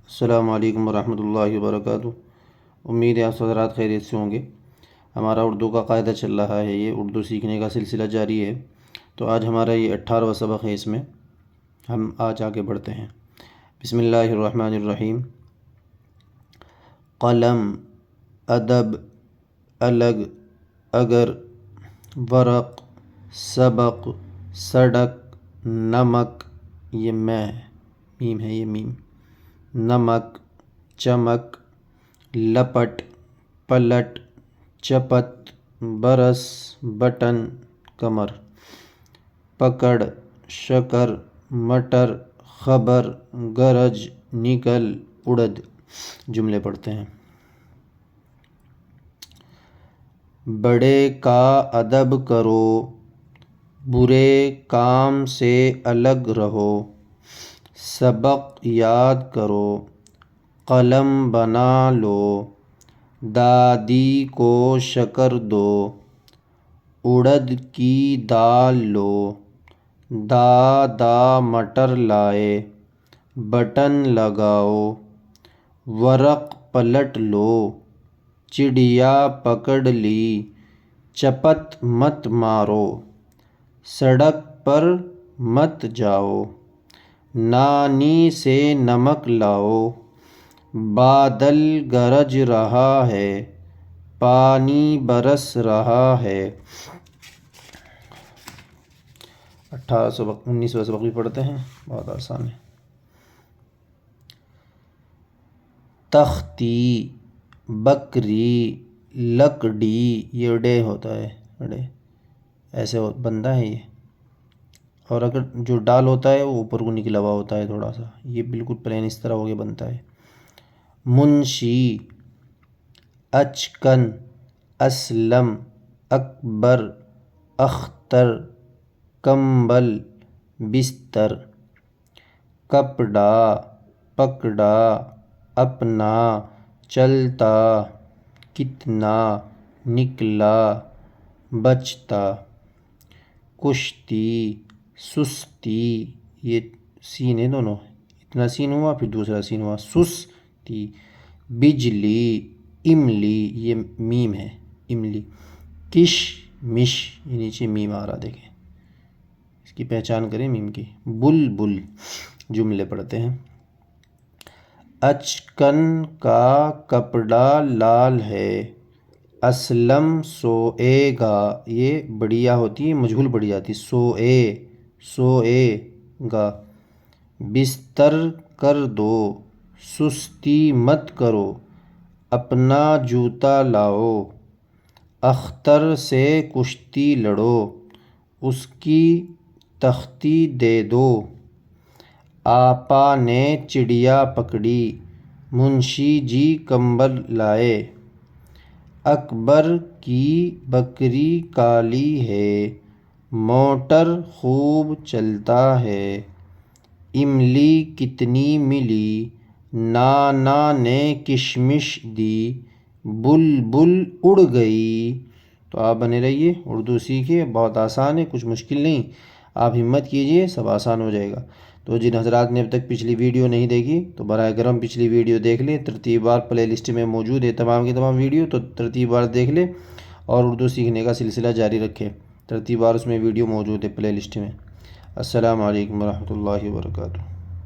السلام علیکم ورحمۃ اللہ وبرکاتہ۔ امید ہے آپ حضرات خیریت سے ہوں گے۔ ہمارا اردو کا قاعدہ چل رہا ہے، یہ اردو سیکھنے کا سلسلہ جاری ہے۔ تو آج ہمارا یہ 18واں سبق ہے، اس میں ہم آج آگے بڑھتے ہیں۔ بسم اللہ الرحمن الرحیم۔ قلم، ادب، الگ، اگر، ورق، سبق، سڑک، نمک، یہ میم ہے، یہ میم، نمک، چمک، لپٹ، پلٹ، چپت، برس، بٹن، کمر، پکڑ، شکر، مٹر، خبر، گرج، نکل، اڑد۔ جملے پڑھتے ہیں۔ بڑے کا ادب کرو، برے کام سے الگ رہو، سبق یاد کرو، قلم بنا لو، دادی کو شکر دو، اڑد کی دال لو، دادا مٹر لائے، بٹن لگاؤ، ورق پلٹ لو، چڑیا پکڑ لی، چپت مت مارو، سڑک پر مت جاؤ، نانی سے نمک لاؤ، بادل گرج رہا ہے، پانی برس رہا ہے۔ 19واں سبق بھی پڑھتے ہیں، بہت آسان ہے۔ تختی، بکری، لکڑی، یہ ڈے ہوتا ہے، ڈے ایسے بنتا ہے یہ، اور اگر جو ڈال ہوتا ہے وہ اوپر کو نکلا ہوا ہوتا ہے تھوڑا سا، یہ بالکل پلین اس طرح ہو کے بنتا ہے۔ منشی، اچکن، اسلم، اکبر، اختر، کمبل، بستر، کپڑا، پکڑا، اپنا، چلتا، کتنا، نکلا، بچتا۔ کشتی، سستی، یہ سین ہے دونوں، اتنا سین ہوا پھر دوسرا سین ہوا، سستی۔ بجلی، املی، یہ میم ہے، املی۔ کشمش، یہ نیچے میم آ رہا، دیکھیں اس کی پہچان کریں میم کی۔ بلبل۔ جملے پڑھتے ہیں۔ اچکن کا کپڑا لال ہے، اسلم سوئے گا، یہ بڑھیا ہوتی ہے، مجہول بڑھی جاتی، سوئے گا۔ بستر کر دو، سستی مت کرو، اپنا جوتا لاؤ، اختر سے کشتی لڑو، اس کی تختی دے دو۔ آپا نے چڑیا پکڑی، منشی جی کمبل لائے، اکبر کی بکری کالی ہے، موٹر خوب چلتا ہے، املی کتنی ملی، نانا نے کشمش دی، بلبل اڑ گئی۔ تو آپ بنے رہیے، اردو سیکھیے، بہت آسان ہے، کچھ مشکل نہیں، آپ ہمت کیجئے، سب آسان ہو جائے گا۔ تو جن حضرات نے اب تک پچھلی ویڈیو نہیں دیکھی تو براہ کرم پچھلی ویڈیو دیکھ لیں، ترتیب وار پلے لسٹ میں موجود ہے تمام کی تمام ویڈیو، تو ترتیب وار دیکھ لیں اور اردو سیکھنے کا سلسلہ جاری رکھیں، ترتیب وار اس میں ویڈیو موجود ہے پلے لسٹ میں۔ السلام علیکم ورحمۃ اللہ وبرکاتہ۔